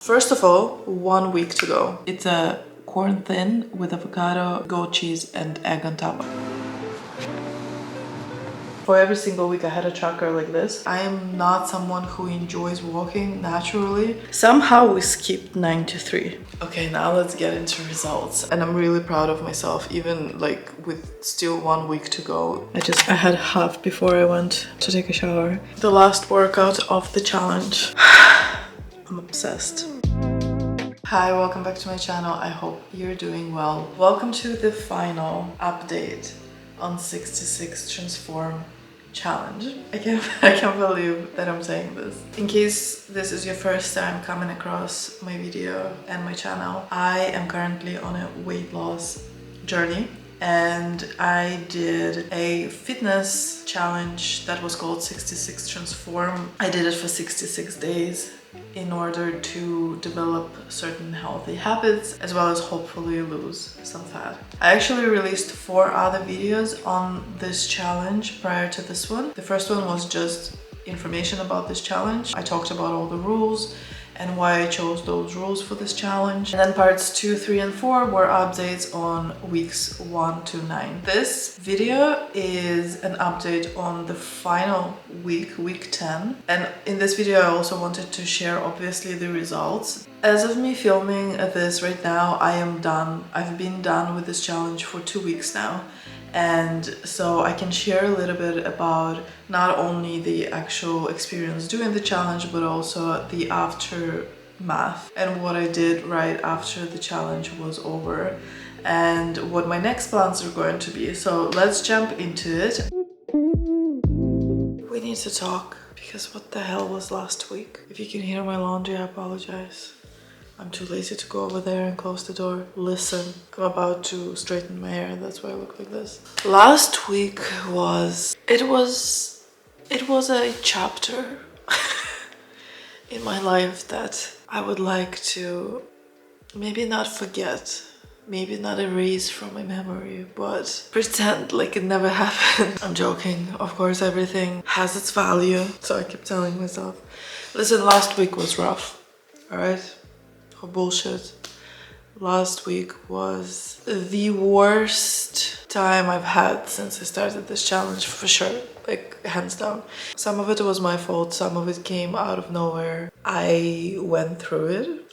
First of all, 1 week to go. It's a corn thin with avocado, goat cheese, and egg on top. For every single week I had a tracker like this. I am not someone who enjoys walking naturally. Somehow we skipped 9 to 3. Okay, now let's get into results. And I'm really proud of myself, even like with still 1 week to go. I had half before I went to take a shower. The last workout of the challenge. I'm obsessed. Hi, welcome back to my channel. I hope you're doing well. Welcome to the final update on 66 Transform challenge. I can't believe that I'm saying this. In case this is your first time coming across my video and my channel, I am currently on a weight loss journey. And I did a fitness challenge that was called 66 Transform. I did it for 66 days in order to develop certain healthy habits as well as hopefully lose some fat. I actually released 4 other videos on this challenge prior to this one. The first one was just information about this challenge. I talked about all the rules and why I chose those rules for this challenge. And then parts 2, 3, and 4 were updates on weeks 1 to 9. This video is an update on the final week, week 10. And in this video, I also wanted to share obviously the results. As of me filming this right now, I am done. I've been done with this challenge for 2 weeks now. And so I can share a little bit about not only the actual experience doing the challenge, but also the aftermath and what I did right after the challenge was over and what my next plans are going to be. So let's jump into it. We need to talk because what the hell was last week? If you can hear my laundry, I apologize. I'm too lazy to go over there and close the door. Listen, I'm about to straighten my hair, that's why I look like this. Last week was a chapter in my life that I would like to maybe not forget, maybe not erase from my memory, but pretend like it never happened. I'm joking, of course everything has its value, so I keep telling myself. Listen, last week was rough, alright? Oh, bullshit. Last week was the worst time I've had since I started this challenge, for sure, like hands down. Some of it was my fault, some of it came out of nowhere. I went through it.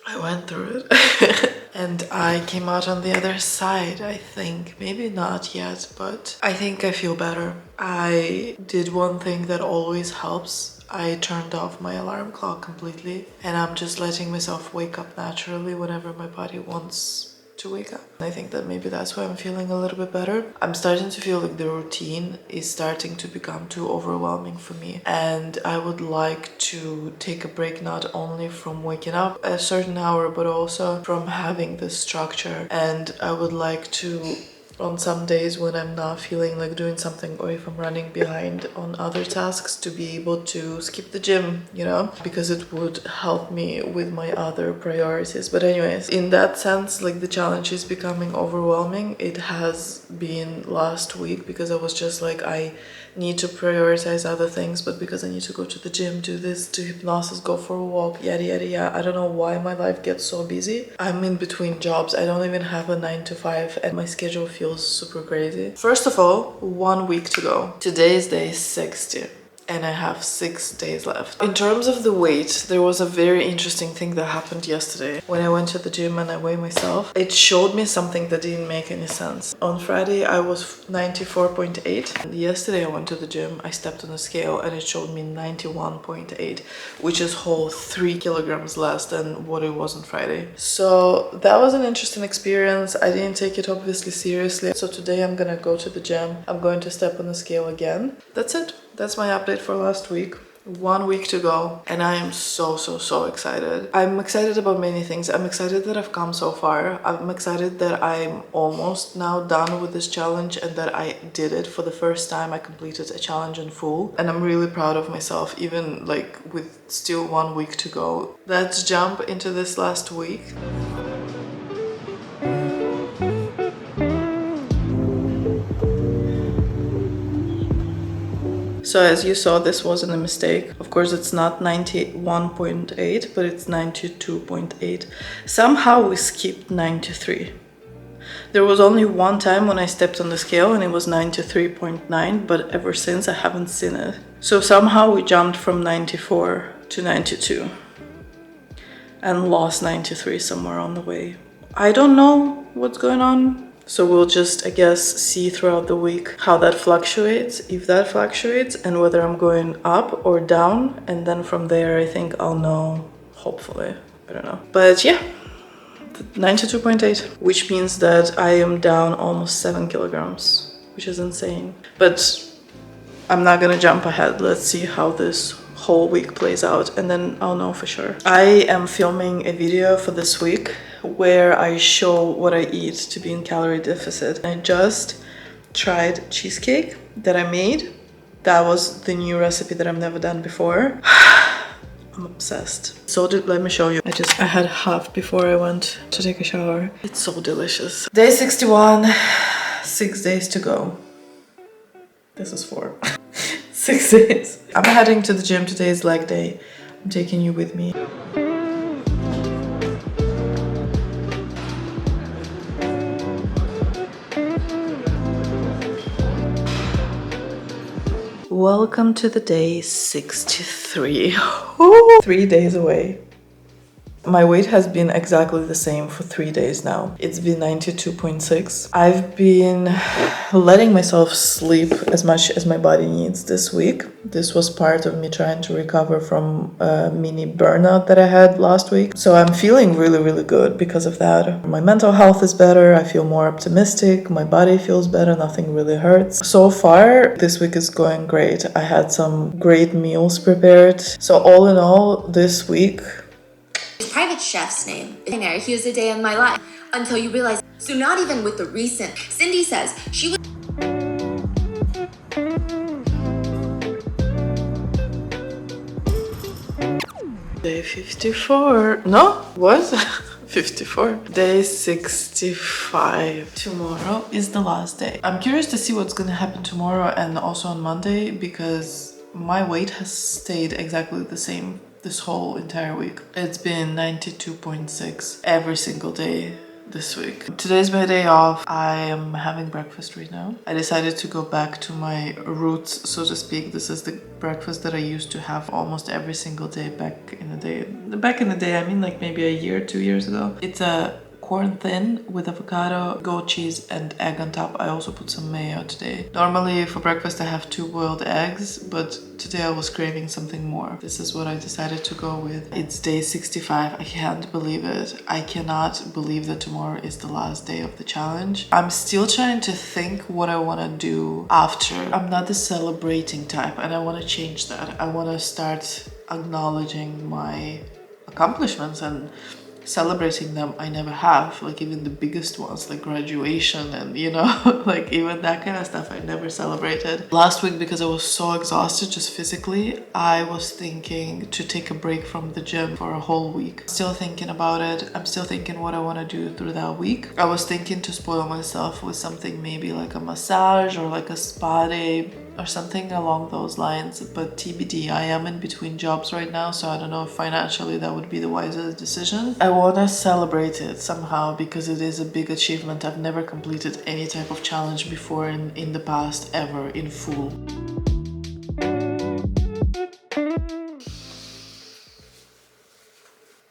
And I came out on the other side, I think. Maybe not yet, but I think I feel better. I did one thing that always helps. I turned off my alarm clock completely and I'm just letting myself wake up naturally whenever my body wants to wake up. I think that maybe that's why I'm feeling a little bit better. I'm starting to feel like the routine is starting to become too overwhelming for me, and I would like to take a break not only from waking up at a certain hour but also from having this structure. And I would like to, on some days when I'm not feeling like doing something, or if I'm running behind on other tasks, to be able to skip the gym, you know, because it would help me with my other priorities. But anyways, in that sense, like the challenge is becoming overwhelming. It has been last week because I was just like, I need to prioritize other things, but because I need to go to the gym, do this, do hypnosis, go for a walk, yada yada yada. I don't know why my life gets so busy. I'm in between jobs. I don't even have a 9 to 5 and my schedule feels super crazy. First of all, 1 week to go. Today is day 60. And I have 6 days left. In terms of the weight, there was a very interesting thing that happened yesterday. When I went to the gym and I weighed myself, it showed me something that didn't make any sense. On Friday, I was 94.8. And yesterday, I went to the gym, I stepped on the scale and it showed me 91.8, which is whole 3 kilograms less than what it was on Friday. So that was an interesting experience. I didn't take it obviously seriously. So today I'm gonna go to the gym. I'm going to step on the scale again. That's it. That's my update for last week. 1 week to go and I am so excited. I'm excited about many things. I'm excited that I've come so far. I'm excited that I'm almost now done with this challenge and that I did it for the first time. I completed a challenge in full and I'm really proud of myself, even like with still 1 week to go. Let's jump into this last week. So as you saw, this wasn't a mistake. Of course, it's not 91.8, but it's 92.8. Somehow we skipped 93. There was only one time when I stepped on the scale and it was 93.9, but ever since I haven't seen it. So somehow we jumped from 94 to 92 and lost 93 somewhere on the way. I don't know what's going on. So we'll just, I guess, see throughout the week how that fluctuates, if that fluctuates, and whether I'm going up or down. And then from there, I think I'll know, hopefully. I don't know. But yeah, 92.8, which means that I am down almost 7 kilograms, which is insane. But I'm not gonna jump ahead. Let's see how this whole week plays out, and then I'll know for sure. I am filming a video for this week where I show what I eat to be in calorie deficit. I just tried cheesecake that I made. That was the new recipe that I've never done before. I'm obsessed. So let me show you. I had half before I went to take a shower. It's so delicious. Day 61, 6 days to go. This is 4. 6 days. I'm heading to the gym. Today is leg day. I'm taking you with me. Welcome to the day 63. 3 days away. My weight has been exactly the same for 3 days now. It's been 92.6. I've been letting myself sleep as much as my body needs this week. This was part of me trying to recover from a mini burnout that I had last week. So I'm feeling really, really good because of that. My mental health is better. I feel more optimistic. My body feels better. Nothing really hurts. So far, this week is going great. I had some great meals prepared. So all in all, this week, his private chef's name. He was a day in my life until you realize. So not even with the recent. Cindy says she was. Day 54. No, what? 54. Day 65. Tomorrow is the last day. I'm curious to see what's gonna happen tomorrow and also on Monday, because my weight has stayed exactly the same this whole entire week. It's been 92.6 every single day this week. Today's my day off. I am having breakfast right now. I decided to go back to my roots, so to speak. This is the breakfast that I used to have almost every single day back in the day. Back in the day, I mean like maybe a year, 2 years ago. It's a corn thin with avocado, goat cheese, and egg on top. I also put some mayo today. Normally for breakfast I have 2 boiled eggs, but today I was craving something more. This is what I decided to go with. It's day 65. I can't believe it. I cannot believe that tomorrow is the last day of the challenge. I'm still trying to think what I want to do after. I'm not the celebrating type, and I want to change that. I want to start acknowledging my accomplishments and celebrating them. I never have, like even the biggest ones like graduation and you know like even that kind of stuff I never celebrated. Last week, because I was so exhausted just physically, I was thinking to take a break from the gym for a whole week. Still thinking about it. I'm still thinking what I want to do through that week. I was thinking to spoil myself with something maybe like a massage or like a spa day or something along those lines, but TBD. I am in between jobs right now, so I don't know if financially that would be the wisest decision. I want to celebrate it somehow because it is a big achievement. I've never completed any type of challenge before in the past, ever, in full.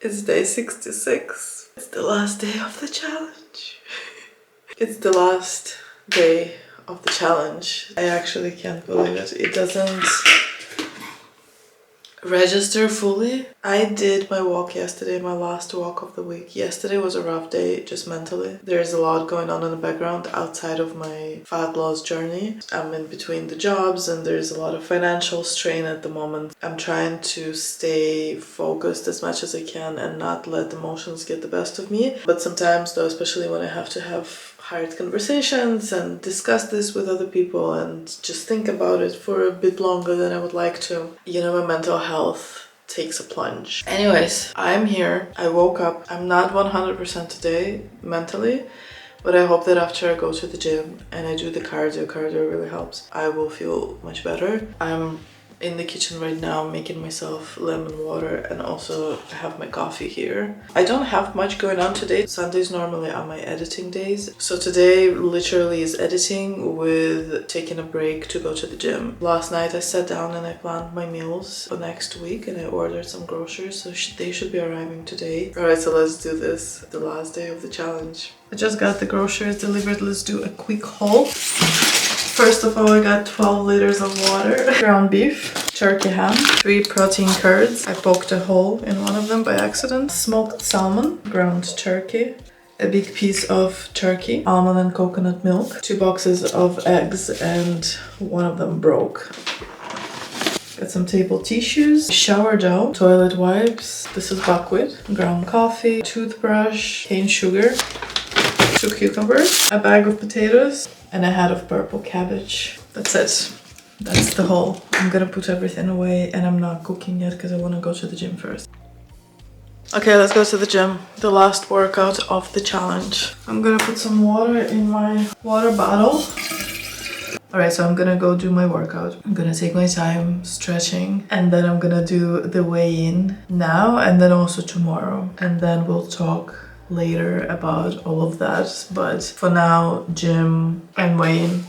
It's day 66. It's the last day of the challenge. It's the last day of the challenge. I actually can't believe it. It doesn't register fully. I did my walk yesterday, my last walk of the week. Yesterday was a rough day, just mentally. There's a lot going on in the background outside of my fat loss journey. I'm in between the jobs and there's a lot of financial strain at the moment. I'm trying to stay focused as much as I can and not let emotions get the best of me. But sometimes though, especially when I have to have hard conversations and discuss this with other people and just think about it for a bit longer than I would like to, you know, my mental health takes a plunge. Anyways, I'm here. I woke up. I'm not 100% today mentally, But I hope that after I go to the gym and I do the cardio really helps, I will feel much better. I'm in the kitchen right now making myself lemon water and also have my coffee here. I don't have much going on today. Sundays normally are my editing days. So today literally is editing with taking a break to go to the gym. Last night I sat down and I planned my meals for next week and I ordered some groceries, so they should be arriving today. Alright, so let's do this. The last day of the challenge. I just got the groceries delivered. Let's do a quick haul. First of all, I got 12 liters of water, ground beef, turkey ham, 3 protein curds. I poked a hole in one of them by accident. Smoked salmon, ground turkey, a big piece of turkey, almond and coconut milk, 2 boxes of eggs, and one of them broke. Got some table tissues, shower gel, toilet wipes. This is buckwheat, ground coffee, toothbrush, cane sugar, 2 cucumbers, a bag of potatoes, and a head of purple cabbage. That's it. That's the haul. I'm gonna put everything away and I'm not cooking yet because I want to go to the gym first. Okay, let's go to the gym. The last workout of the challenge. I'm gonna put some water in my water bottle. Alright, so I'm gonna go do my workout. I'm gonna take my time stretching and then I'm gonna do the weigh-in now and then also tomorrow. And then we'll talk later about all of that, but for now, gym and weigh-in.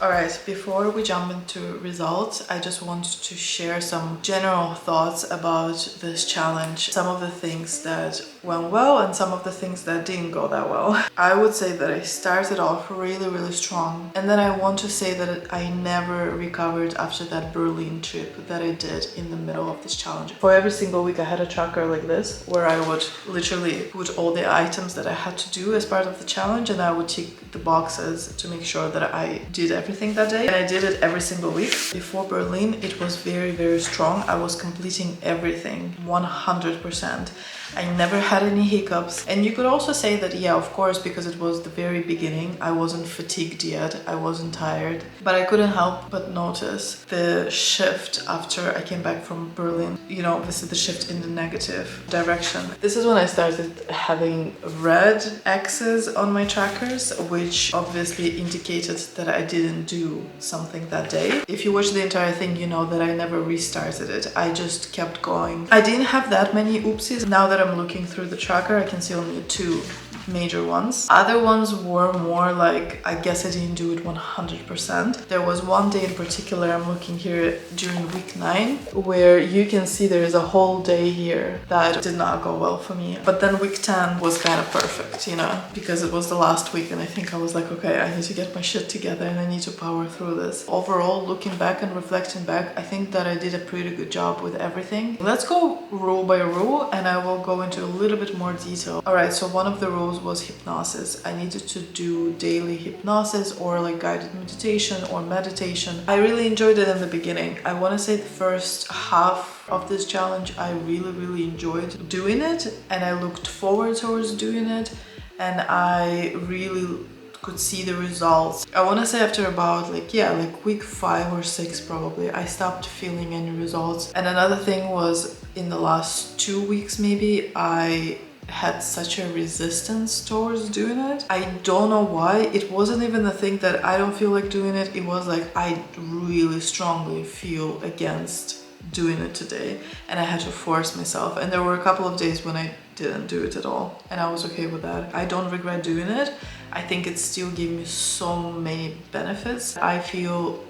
Alright, before we jump into results, I just want to share some general thoughts about this challenge. Some of the things that went well and some of the things that didn't go that well. I would say that I started off really strong, and then I want to say that I never recovered after that Berlin trip that I did in the middle of this challenge. For every single week I had a tracker like this where I would literally put all the items that I had to do as part of the challenge, and I would tick the boxes to make sure that I did everything that day. And I did it every single week. Before Berlin, it was very strong. I was completing everything 100%. I never had any hiccups. And you could also say that, yeah, of course, because it was the very beginning, I wasn't fatigued yet, I wasn't tired, but I couldn't help but notice the shift after I came back from Berlin. You know, this is the shift in the negative direction. This is when I started having red X's on my trackers, which obviously indicated that I didn't do something that day. If you watch the entire thing, you know that I never restarted it. I just kept going. I didn't have that many oopsies. Now that I'm looking through the tracker, I can see only 2 major ones. Other ones were more like, I guess I didn't do it 100%. There was one day in particular, I'm looking here during week 9, where you can see there is a whole day here that did not go well for me. But then week 10 was kind of perfect, you know, because it was the last week and I think I was like, okay, I need to get my shit together and I need to power through this. Overall, looking back and reflecting back, I think that I did a pretty good job with everything. Let's go rule by rule and I will go into a little bit more detail. Alright, so one of the rules was hypnosis. I needed to do daily hypnosis or like guided meditation or meditation. I really enjoyed it in the beginning. I want to say the first half of this challenge I really enjoyed doing it and I looked forward towards doing it and I really could see the results. I want to say after about like week 5 or 6 probably, I stopped feeling any results. And another thing was in the last 2 weeks maybe, I had such a resistance towards doing it. I don't know why. It wasn't even the thing that I don't feel like doing it. It was like I really strongly feel against doing it today and I had to force myself. And there were a couple of days when I didn't do it at all and I was okay with that. I don't regret doing it. I think it still gave me so many benefits. I feel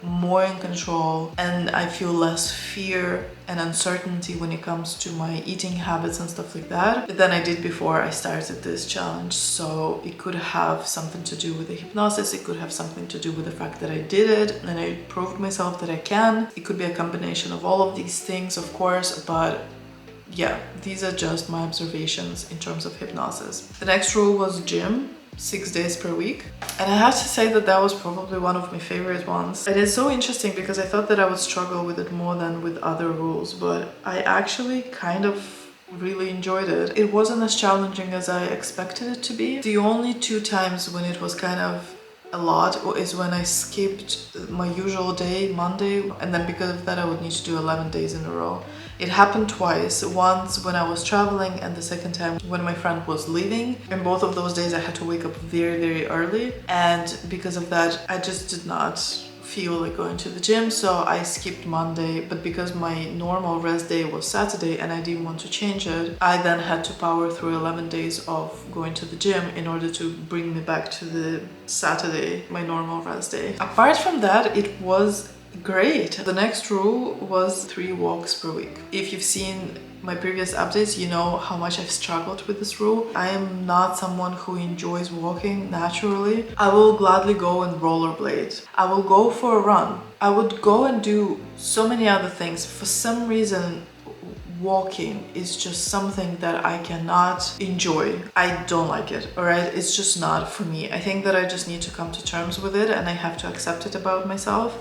more in control and I feel less fear and uncertainty when it comes to my eating habits and stuff like that than I did before I started this challenge. So it could have something to do with the hypnosis, it could have something to do with the fact that I did it and I proved myself that I can. It could be a combination of all of these things, of course, but yeah, these are just my observations in terms of hypnosis. The next rule was gym. 6 days per week, and I have to say that that was probably one of my favorite ones. And it's so interesting because I thought that I would struggle with it more than with other rules, but I actually kind of really enjoyed it. It wasn't as challenging as I expected it to be. The only 2 times when it was kind of a lot is when I skipped my usual day, Monday, and then because of that I would need to do 11 days in a row. It happened twice, once when I was traveling and the second time when my friend was leaving. In both of those days I had to wake up very, very early, and because of that I just did not feel like going to the gym, so I skipped Monday. But because my normal rest day was Saturday and I didn't want to change it, I then had to power through 11 days of going to the gym in order to bring me back to the Saturday, my normal rest day. Apart from that, it was great. The next rule was 3 walks per week. If you've seen my previous updates, you know how much I've struggled with this rule. I am not someone who enjoys walking naturally. I will gladly go and rollerblade. I will go for a run. I would go and do so many other things. For some reason, walking is just something that I cannot enjoy. I don't like it, alright? It's just not for me. I think that I just need to come to terms with it and I have to accept it about myself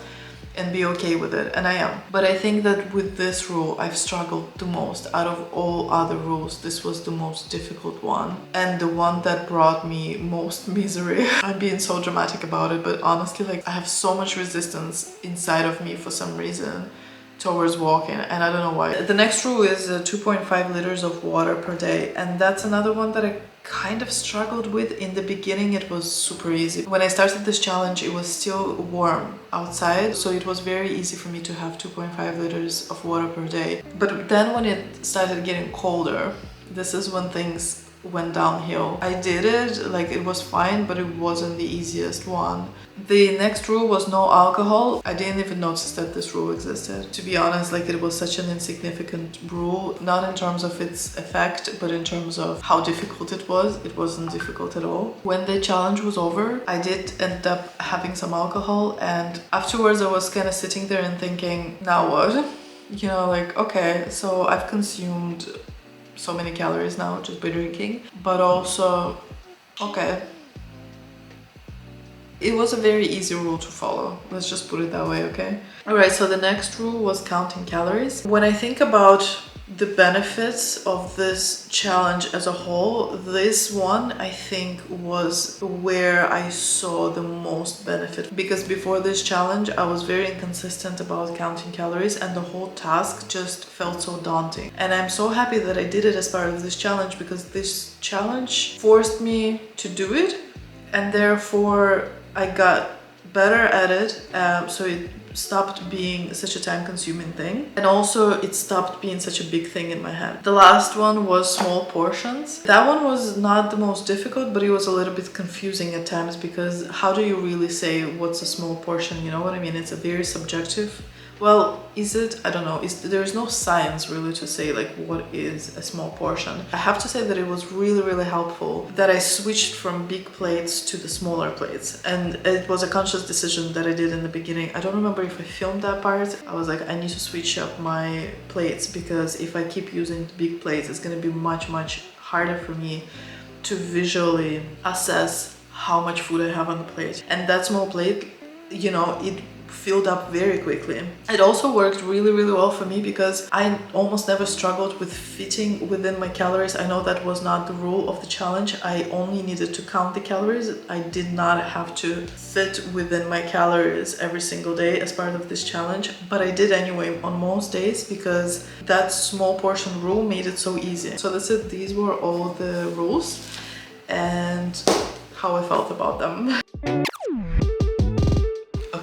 and be okay with it, and I am. But I think that with this rule I've struggled the most. Out of all other rules, this was the most difficult one and the one that brought me most misery. I'm being so dramatic about it, but honestly, like, I have so much resistance inside of me for some reason towards walking, and I don't know why. The next rule is 2.5 liters of water per day, and that's another one that I kind of struggled with. In the beginning it was super easy. When I started this challenge it was still warm outside, so it was very easy for me to have 2.5 liters of water per day. But then when it started getting colder, this is when things went downhill. I did it, like, it was fine, but it wasn't the easiest one. The next rule was no alcohol. I didn't even notice that this rule existed, to be honest. Like, it was such an insignificant rule, not in terms of its effect, but in terms of how difficult it was. It wasn't difficult at all. When the challenge was over, I did end up having some alcohol, and afterwards I was kind of sitting there and thinking, now what? You know, like, okay, so I've consumed so many calories now just by drinking, but also, okay, it was a very easy rule to follow. Let's just put it that way, okay? Alright, so the next rule was counting calories. When I think about the benefits of this challenge as a whole, this one I think was where I saw the most benefit, because before this challenge I was very inconsistent about counting calories and the whole task just felt so daunting. And I'm so happy that I did it as part of this challenge, because this challenge forced me to do it, and therefore I got better at it, so it stopped being such a time-consuming thing, and also it stopped being such a big thing in my head. The last one was small portions. That one was not the most difficult, but it was a little bit confusing at times, because how do you really say what's a small portion, you know what I mean? It's a very subjective. Well, is it? I don't know. There's no science really to say like what is a small portion. I have to say that it was really, really helpful that I switched from big plates to the smaller plates, and it was a conscious decision that I did in the beginning. I don't remember if I filmed that part. I was like, I need to switch up my plates, because if I keep using big plates, it's going to be much, much harder for me to visually assess how much food I have on the plate. And that small plate, you know, it filled up very quickly. It also worked really, really well for me, because I almost never struggled with fitting within my calories. I know that was not the rule of the challenge. I only needed to count the calories. I did not have to fit within my calories every single day as part of this challenge, but I did anyway on most days, because that small portion rule made it so easy. So that's it. These were all the rules and how I felt about them.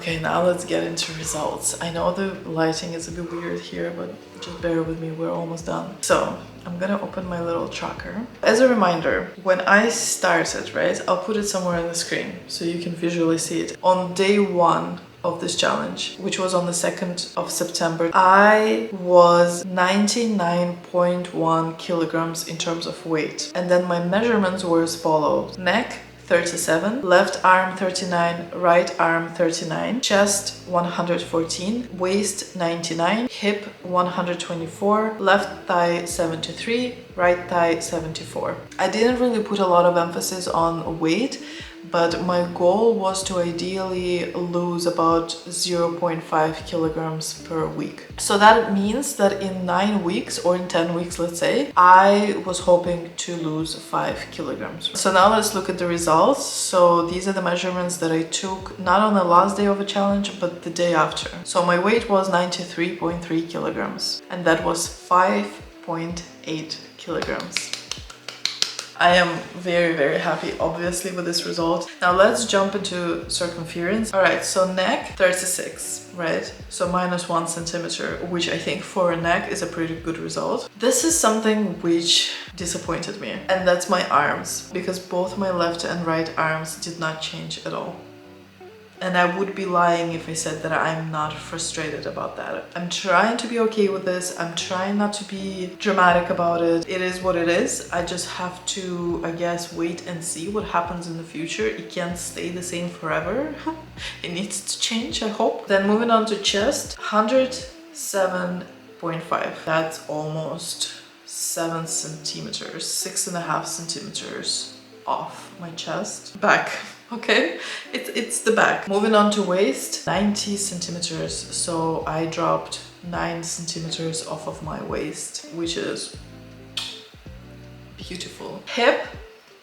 Okay, now let's get into results. I know the lighting is a bit weird here, but just bear with me, we're almost done. So I'm gonna open my little tracker. As a reminder, when I started, right, I'll put it somewhere on the screen so you can visually see it. On day 1 of this challenge, which was on the 2nd of September, I was 99.1 kilograms in terms of weight. And then my measurements were as follows: neck 37, left arm 39, right arm 39, chest 114, waist 99, hip 124, left thigh 73, right thigh 74. I didn't really put a lot of emphasis on weight, but my goal was to ideally lose about 0.5 kilograms per week. So that means that in 9 weeks, or in 10 weeks, let's say, I was hoping to lose 5 kilograms. So now let's look at the results. So these are the measurements that I took, not on the last day of the challenge, but the day after. So my weight was 93.3 kilograms, and that was 5.8 kilograms. I am very, very happy, obviously, with this result. Now let's jump into circumference. All right, so neck 36, right? So -1 centimeter, which I think for a neck is a pretty good result. This is something which disappointed me, and that's my arms, because both my left and right arms did not change at all. And I would be lying if I said that I'm not frustrated about that. I'm trying to be okay with this. I'm trying not to be dramatic about it. It is what it is. I just have to, I guess, wait and see what happens in the future. It can't stay the same forever. It needs to change, I hope. Then moving on to chest, 107.5. That's almost 7 centimeters, 6.5 centimeters off my chest. Back. Okay, it's the back. Moving on to waist, 90 centimeters. So I dropped 9 centimeters off of my waist, which is beautiful. Hip,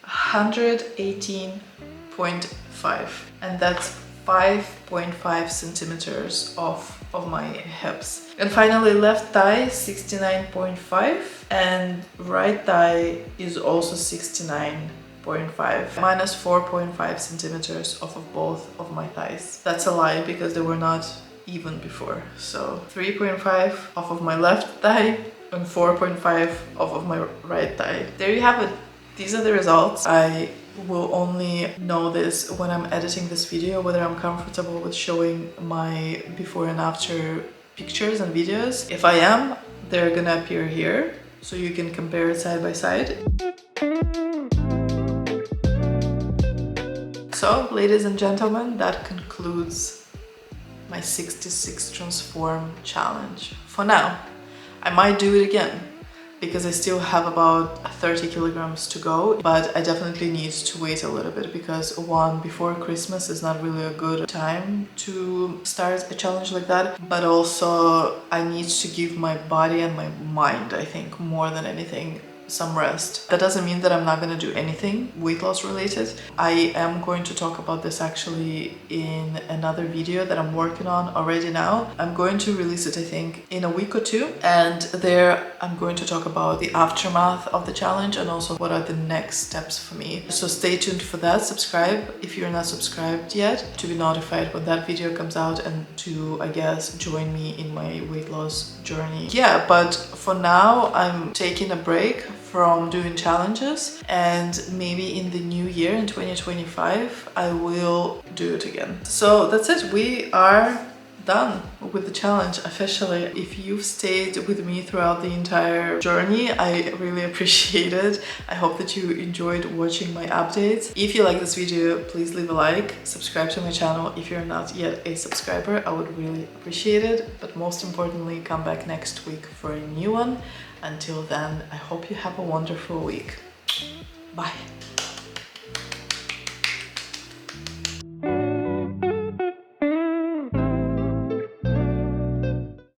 118.5, and that's 5.5 centimeters off of my hips. And finally, left thigh, 69.5, and right thigh is also 69.5, -4.5 centimeters off of both of my thighs. That's a lie, because they were not even before. So 3.5 off of my left thigh and 4.5 off of my right thigh. There you have it. These are the results. I will only know this when I'm editing this video, whether I'm comfortable with showing my before and after pictures and videos. If I am, they're gonna appear here, so you can compare it side by side. So, ladies and gentlemen, that concludes my 66 Transform challenge. For now, I might do it again, because I still have about 30 kilograms to go, but I definitely need to wait a little bit, because one, before Christmas is not really a good time to start a challenge like that, but also I need to give my body and my mind, I think, more than anything, some rest. That doesn't mean that I'm not going to do anything weight loss related. I am going to talk about this actually in another video that I'm working on already now. I'm going to release it, I think, in a week or 2, and there I'm going to talk about the aftermath of the challenge and also what are the next steps for me. So stay tuned for that. Subscribe if you're not subscribed yet to be notified when that video comes out and to, I guess, join me in my weight loss journey. Yeah, but for now I'm taking a break from doing challenges, and maybe in the new year in 2025 I will do it again. So that's it. We are done with the challenge officially. If you've stayed with me throughout the entire journey, I really appreciate it. I hope that you enjoyed watching my updates. If you like this video, please leave a like, subscribe to my channel if you're not yet a subscriber. I would really appreciate it. But most importantly, come back next week for a new one. Until then, I hope you have a wonderful week. Bye.